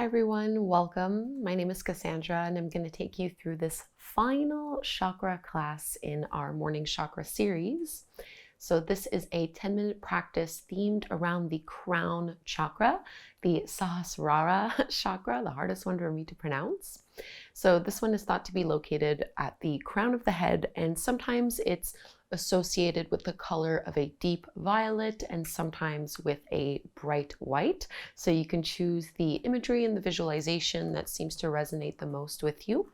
Hi everyone, welcome. My name is Kassandra and I'm going to take you through this final chakra class in our morning chakra series. So this is a 10-minute practice themed around the crown chakra, the sahasrara chakra, the hardest one for me to pronounce. So this one is thought to be located at the crown of the head, and sometimes it's associated with the color of a deep violet and sometimes with a bright white. So you can choose the imagery and the visualization that seems to resonate the most with you.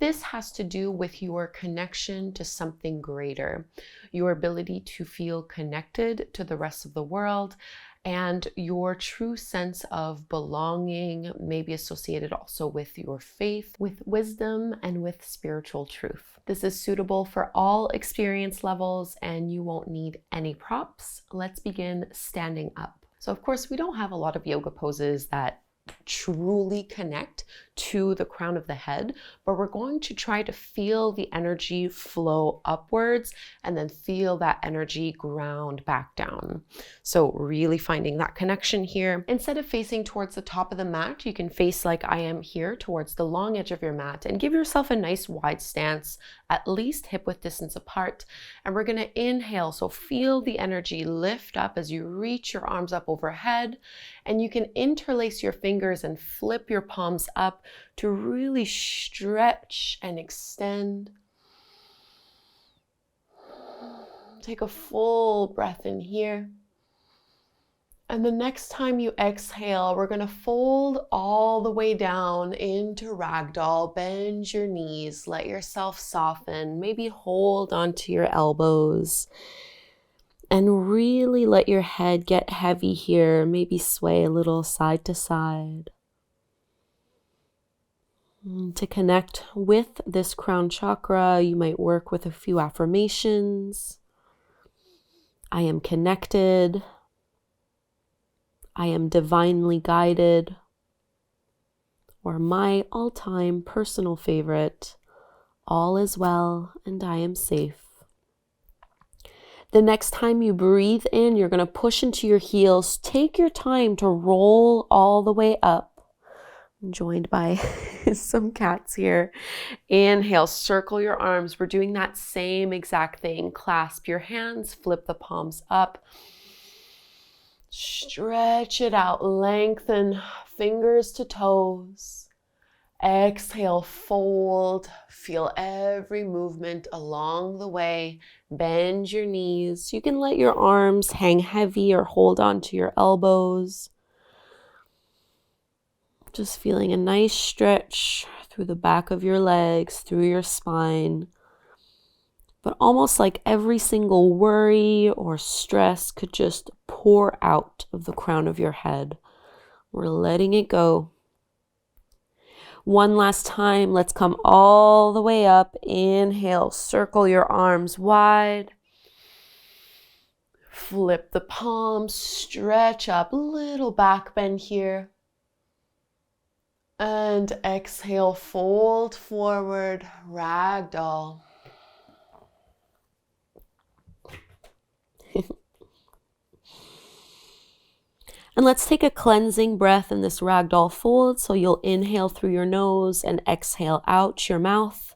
This has to do with your connection to something greater, your ability to feel connected to the rest of the world, and your true sense of belonging, maybe associated also with your faith, with wisdom, and with spiritual truth. This is suitable for all experience levels and you won't need any props. Let's begin standing up. So of course, we don't have a lot of yoga poses that truly connect to the crown of the head, but we're going to try to feel the energy flow upwards and then feel that energy ground back down. So really finding that connection here. Instead of facing towards the top of the mat, you can face like I am here towards the long edge of your mat and give yourself a nice wide stance, at least hip width distance apart. And we're going to inhale, so feel the energy lift up as you reach your arms up overhead, and you can interlace your fingers and flip your palms up to really stretch and extend. Take a full breath in here. And the next time you exhale, we're going to fold all the way down into ragdoll. Bend your knees, let yourself soften, maybe hold onto your elbows. And really let your head get heavy here, maybe sway a little side to side. To connect with this crown chakra, you might work with a few affirmations. I am connected. I am divinely guided. Or my all-time personal favorite, all is well and I am safe. The next time you breathe in, you're going to push into your heels. Take your time to roll all the way up. I'm joined by some cats here. Inhale, circle your arms. We're doing that same exact thing. Clasp your hands, flip the palms up. Stretch it out, lengthen fingers to toes. Exhale, fold. Feel every movement along the way. Bend your knees. You can let your arms hang heavy or hold on to your elbows. Just feeling a nice stretch through the back of your legs, through your spine. But almost like every single worry or stress could just pour out of the crown of your head. We're letting it go. One last time, let's come all the way up. Inhale, circle your arms wide. Flip the palms, stretch up, little back bend here. And exhale, fold forward, ragdoll. And let's take a cleansing breath in this ragdoll fold. So you'll inhale through your nose and exhale out your mouth.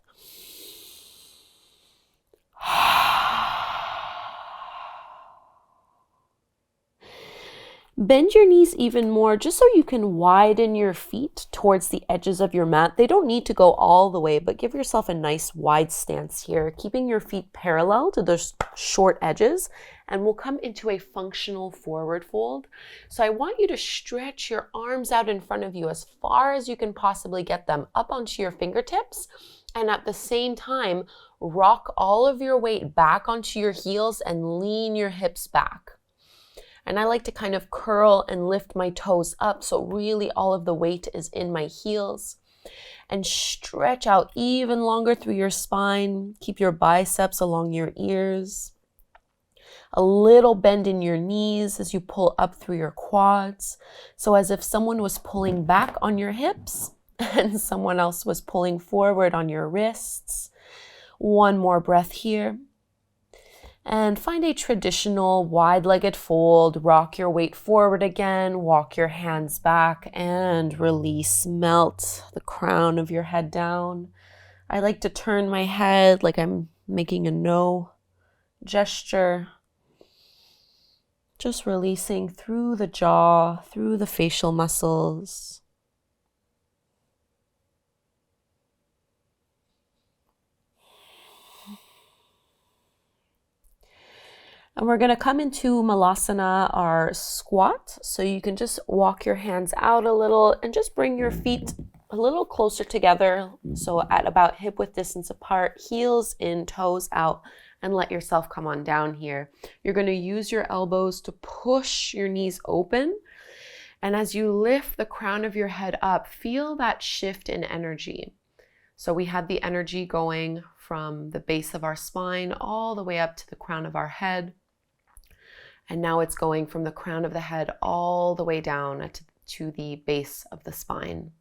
Bend your knees even more just so you can widen your feet towards the edges of your mat. They don't need to go all the way, but give yourself a nice wide stance here, keeping your feet parallel to those short edges, and we'll come into a functional forward fold. So I want you to stretch your arms out in front of you as far as you can possibly get them up onto your fingertips, and at the same time, rock all of your weight back onto your heels and lean your hips back. And I like to kind of curl and lift my toes up, so really all of the weight is in my heels. And stretch out even longer through your spine. Keep your biceps along your ears. A little bend in your knees as you pull up through your quads. So as if someone was pulling back on your hips and someone else was pulling forward on your wrists. One more breath here. And find a traditional wide-legged fold. Rock your weight forward again. Walk your hands back and release. Melt the crown of your head down. I like to turn my head like I'm making a no gesture. Just releasing through the jaw, through the facial muscles. And we're going to come into Malasana, our squat. So you can just walk your hands out a little and just bring your feet a little closer together. So at about hip width distance apart, heels in, toes out, and let yourself come on down here. You're going to use your elbows to push your knees open. And as you lift the crown of your head up, feel that shift in energy. So we had the energy going from the base of our spine all the way up to the crown of our head. And now it's going from the crown of the head all the way down to the base of the spine.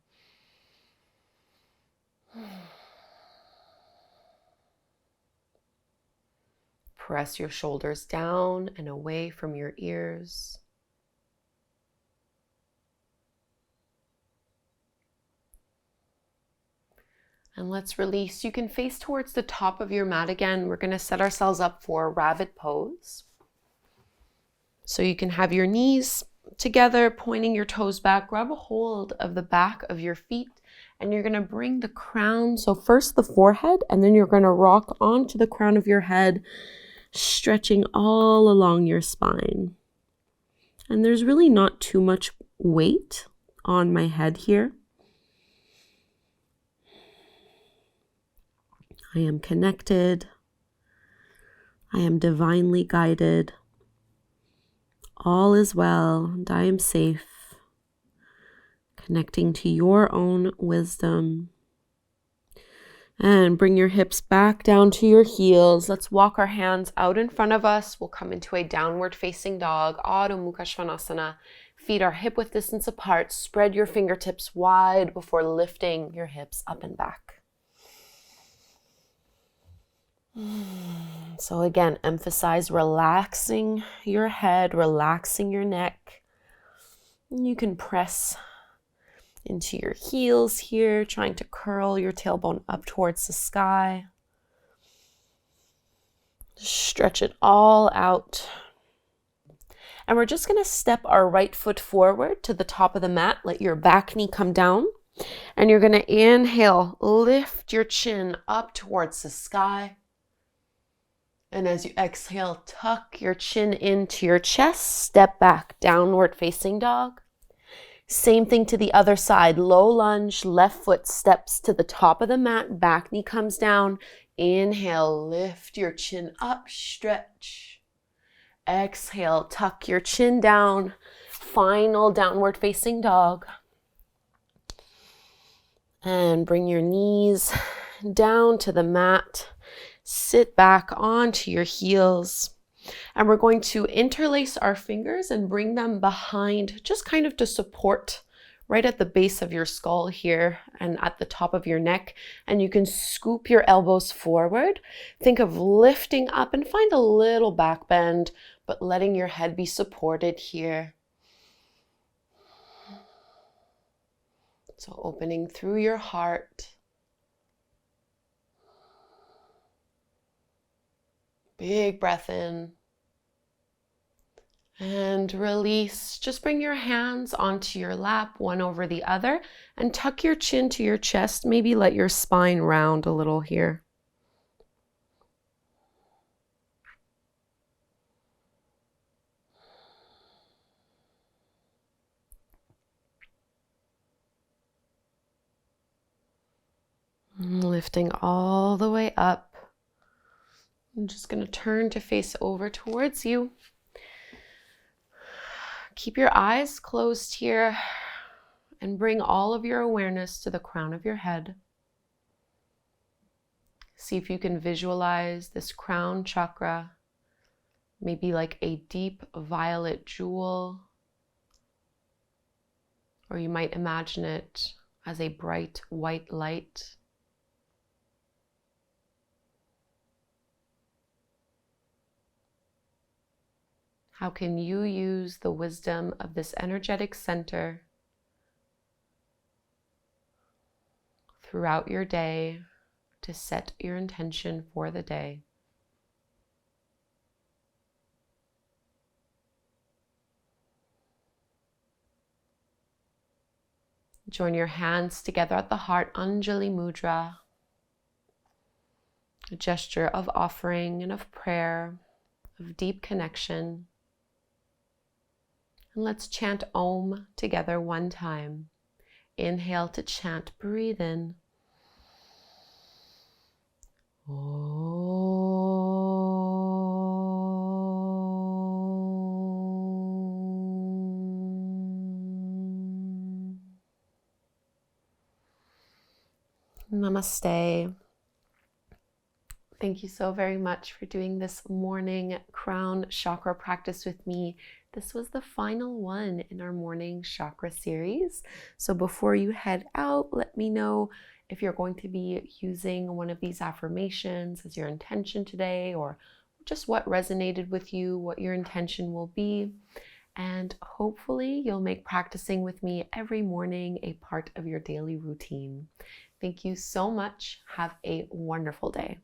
Press your shoulders down and away from your ears. And let's release. You can face towards the top of your mat again. We're going to set ourselves up for rabbit pose. So you can have your knees together, pointing your toes back. Grab a hold of the back of your feet, and you're going to bring the crown. So first the forehead, and then you're going to rock onto the crown of your head, stretching all along your spine. And there's really not too much weight on my head here. I am connected. I am divinely guided. All is well, and I am safe. Connecting to your own wisdom. And bring your hips back down to your heels. Let's walk our hands out in front of us. We'll come into a downward facing dog, Adho Mukha Svanasana. Feet are hip width distance apart. Spread your fingertips wide before lifting your hips up and back. So again, emphasize relaxing your head, relaxing your neck. You can press into your heels here, trying to curl your tailbone up towards the sky. Stretch it all out. And we're just going to step our right foot forward to the top of the mat. Let your back knee come down. And you're going to inhale, lift your chin up towards the sky. And as you exhale, tuck your chin into your chest, step back, downward facing dog. Same thing to the other side, low lunge, left foot steps to the top of the mat, back knee comes down. Inhale, lift your chin up, stretch. Exhale, tuck your chin down, final downward facing dog. And bring your knees down to the mat. Sit back onto your heels, and we're going to interlace our fingers and bring them behind, just kind of to support right at the base of your skull here and at the top of your neck. And you can scoop your elbows forward. Think of lifting up and find a little back bend, but letting your head be supported here. So opening through your heart. Big breath in and release. Just bring your hands onto your lap, one over the other, and tuck your chin to your chest. Maybe let your spine round a little here. Lifting all the way up. I'm just going to turn to face over towards you. Keep your eyes closed here and bring all of your awareness to the crown of your head. See if you can visualize this crown chakra, maybe like a deep violet jewel, or you might imagine it as a bright white light. How can you use the wisdom of this energetic center throughout your day to set your intention for the day? Join your hands together at the heart, Anjali Mudra, a gesture of offering and of prayer, of deep connection. And let's chant Om together one time. Inhale to chant, breathe in. Namaste. Thank you so very much for doing this morning crown chakra practice with me. This was the final one in our morning chakra series. So before you head out, let me know if you're going to be using one of these affirmations as your intention today, or just what resonated with you, what your intention will be. And hopefully you'll make practicing with me every morning a part of your daily routine. Thank you so much. Have a wonderful day.